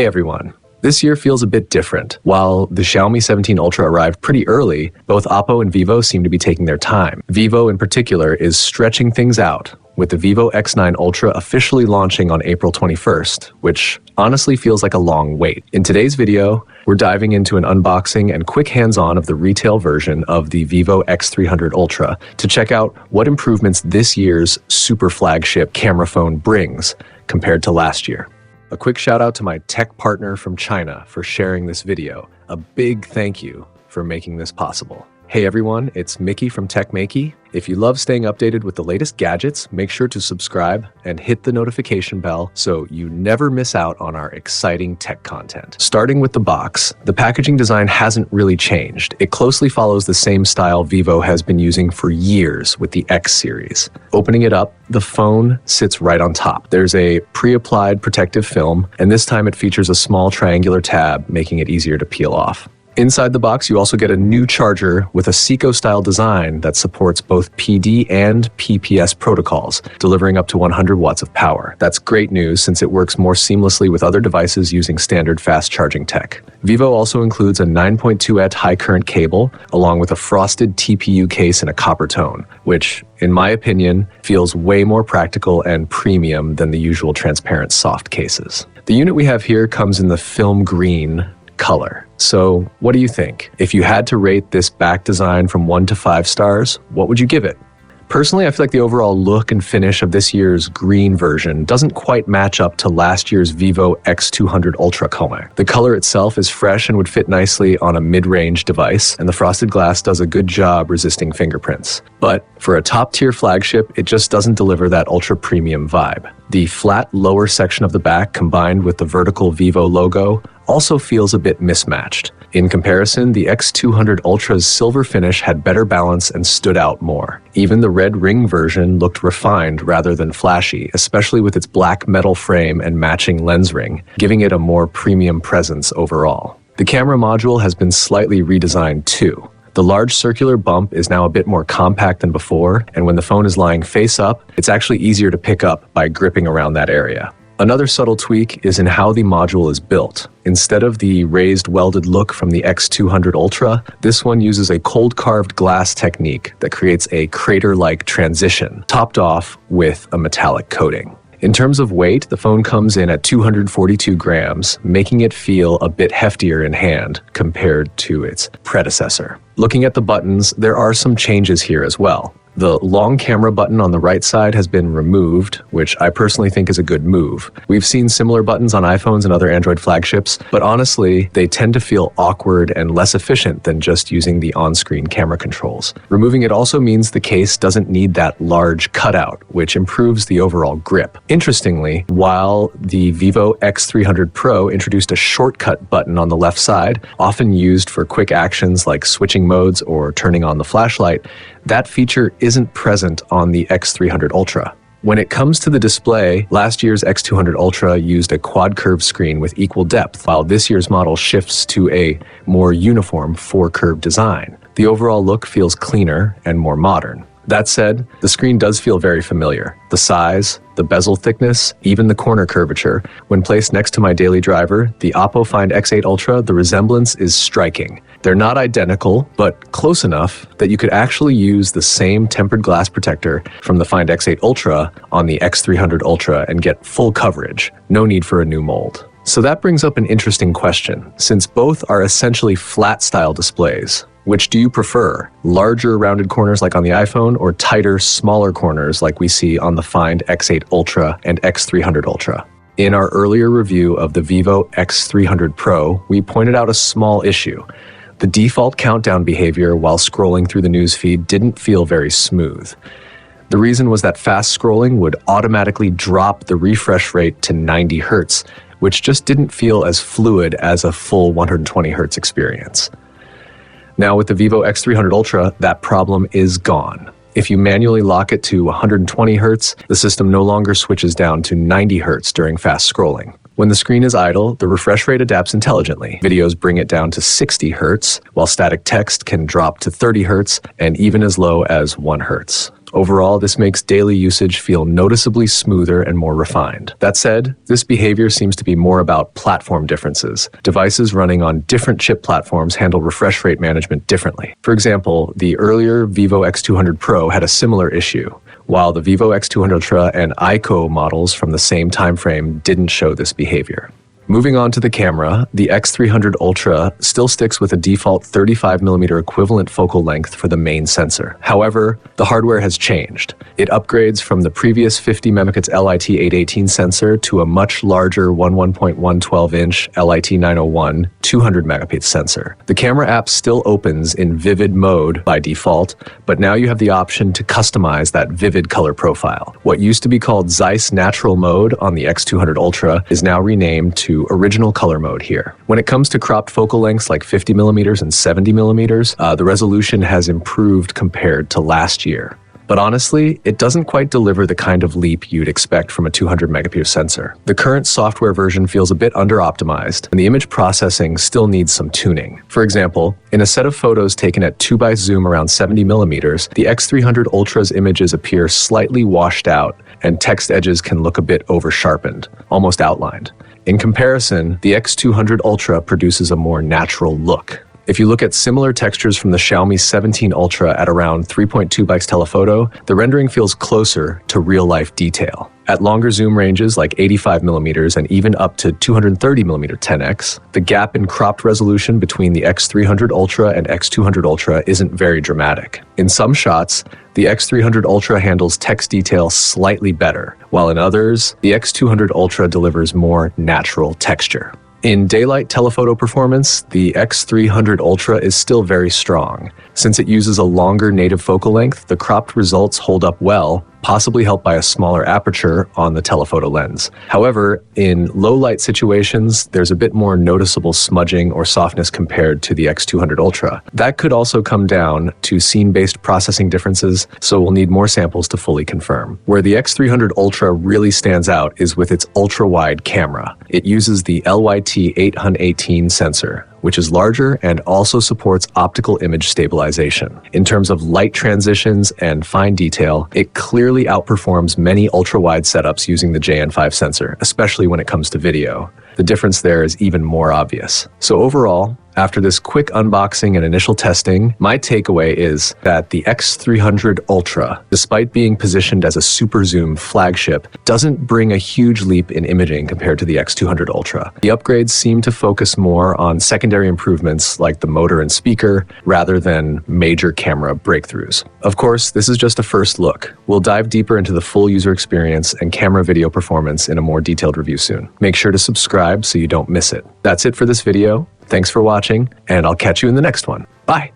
Hey everyone. This year feels a bit different. While the Xiaomi 17 Ultra arrived pretty early, both Oppo and Vivo seem to be taking their time. Vivo in particular is stretching things out, with the Vivo X9 Ultra officially launching on April 21st, which honestly feels like a long wait. In today's video, we're diving into an unboxing and quick hands-on of the retail version of the Vivo X300 Ultra to check out what improvements this year's super flagship camera phone brings compared to last year. A quick shout out to my tech partner from China for sharing this video. A big thank you for making this possible. Hey everyone, it's Maiky from techmaiky. If you love staying updated with the latest gadgets, make sure to subscribe and hit the notification bell so you never miss out on our exciting tech content. Starting with the box, the packaging design hasn't really changed. It closely follows the same style Vivo has been using for years with the X series. Opening it up, the phone sits right on top. There's a pre-applied protective film, and this time it features a small triangular tab, making it easier to peel off. Inside the box, you also get a new charger with a Seiko-style design that supports both PD and PPS protocols, delivering up to 100 watts of power. That's great news since it works more seamlessly with other devices using standard fast charging tech. Vivo also includes a 9.2 high current cable, along with a frosted TPU case in a copper tone, which, in my opinion, feels way more practical and premium than the usual transparent soft cases. The unit we have here comes in the film green color. So what do you think? If you had to rate this back design from 1 to 5 stars, what would you give it? Personally, I feel like the overall look and finish of this year's green version doesn't quite match up to last year's Vivo X200 Ultra color. The color itself is fresh and would fit nicely on a mid-range device, and the frosted glass does a good job resisting fingerprints. But for a top-tier flagship, it just doesn't deliver that ultra-premium vibe. The flat lower section of the back combined with the vertical Vivo logo also feels a bit mismatched. In comparison, the X200 Ultra's silver finish had better balance and stood out more. Even the red ring version looked refined rather than flashy, especially with its black metal frame and matching lens ring, giving it a more premium presence overall. The camera module has been slightly redesigned too. The large circular bump is now a bit more compact than before, and when the phone is lying face up, it's actually easier to pick up by gripping around that area. Another subtle tweak is in how the module is built. Instead of the raised welded look from the X200 Ultra, this one uses a cold carved glass technique that creates a crater-like transition, topped off with a metallic coating. In terms of weight, the phone comes in at 242 grams, making it feel a bit heftier in hand compared to its predecessor. Looking at the buttons, there are some changes here as well. The long camera button on the right side has been removed, which I personally think is a good move. We've seen similar buttons on iPhones and other Android flagships, but honestly, they tend to feel awkward and less efficient than just using the on-screen camera controls. Removing it also means the case doesn't need that large cutout, which improves the overall grip. Interestingly, while the Vivo X300 Pro introduced a shortcut button on the left side, often used for quick actions like switching modes or turning on the flashlight, that feature isn't present on the X300 Ultra. When it comes to the display, last year's X200 Ultra used a quad curve screen with equal depth, while this year's model shifts to a more uniform 4-curve design. The overall look feels cleaner and more modern. That said, the screen does feel very familiar. The size, the bezel thickness, even the corner curvature. When placed next to my daily driver, the Oppo Find X8 Ultra, the resemblance is striking. They're not identical, but close enough that you could actually use the same tempered glass protector from the Find X8 Ultra on the X300 Ultra and get full coverage. No need for a new mold. So that brings up an interesting question. Since both are essentially flat-style displays, which do you prefer? Larger rounded corners like on the iPhone, or tighter, smaller corners like we see on the Find X8 Ultra and X300 Ultra? In our earlier review of the Vivo X300 Pro, we pointed out a small issue. The default countdown behavior while scrolling through the newsfeed didn't feel very smooth. The reason was that fast scrolling would automatically drop the refresh rate to 90 Hz, which just didn't feel as fluid as a full 120 Hz experience. Now with the Vivo X300 Ultra, that problem is gone. If you manually lock it to 120 Hz, the system no longer switches down to 90 Hz during fast scrolling. When the screen is idle, the refresh rate adapts intelligently. Videos bring it down to 60 Hz, while static text can drop to 30 Hz and even as low as 1 Hz. Overall, this makes daily usage feel noticeably smoother and more refined. That said, this behavior seems to be more about platform differences. Devices running on different chip platforms handle refresh rate management differently. For example, the earlier Vivo X200 Pro had a similar issue, while the Vivo X200 Ultra and Maiky models from the same timeframe didn't show this behavior. Moving on to the camera, the X300 Ultra still sticks with a default 35mm equivalent focal length for the main sensor. However, the hardware has changed. It upgrades from the previous 50 megapixel LIT818 sensor to a much larger 1.112-inch LIT901 200 megapixel sensor. The camera app still opens in vivid mode by default, but now you have the option to customize that vivid color profile. What used to be called Zeiss Natural Mode on the X200 Ultra is now renamed to Original Color Mode here. When it comes to cropped focal lengths like 50mm and 70mm, the resolution has improved compared to last year. But honestly, it doesn't quite deliver the kind of leap you'd expect from a 200 megapixel sensor. The current software version feels a bit under-optimized, and the image processing still needs some tuning. For example, in a set of photos taken at 2x zoom around 70mm, the X300 Ultra's images appear slightly washed out, and text edges can look a bit over-sharpened, almost outlined. In comparison, the X200 Ultra produces a more natural look. If you look at similar textures from the Xiaomi 17 Ultra at around 3.2x telephoto, the rendering feels closer to real-life detail. At longer zoom ranges like 85mm and even up to 230mm 10x, the gap in cropped resolution between the X300 Ultra and X200 Ultra isn't very dramatic. In some shots, the X300 Ultra handles text detail slightly better, while in others, the X200 Ultra delivers more natural texture. In daylight telephoto performance, the X300 Ultra is still very strong. Since it uses a longer native focal length, the cropped results hold up well, possibly helped by a smaller aperture on the telephoto lens. However, in low light situations, there's a bit more noticeable smudging or softness compared to the X200 Ultra. That could also come down to scene-based processing differences, so we'll need more samples to fully confirm. Where the X300 Ultra really stands out is with its ultra-wide camera. It uses the LYT818 sensor, which is larger and also supports optical image stabilization. In terms of light transitions and fine detail, it clearly outperforms many ultra-wide setups using the JN5 sensor, especially when it comes to video. The difference there is even more obvious. So overall, after this quick unboxing and initial testing, my takeaway is that the X300 Ultra, despite being positioned as a super zoom flagship, doesn't bring a huge leap in imaging compared to the X200 Ultra. The upgrades seem to focus more on secondary improvements like the motor and speaker, rather than major camera breakthroughs. Of course, this is just a first look. We'll dive deeper into the full user experience and camera video performance in a more detailed review soon. Make sure to subscribe so you don't miss it. That's it for this video. Thanks for watching, and I'll catch you in the next one. Bye!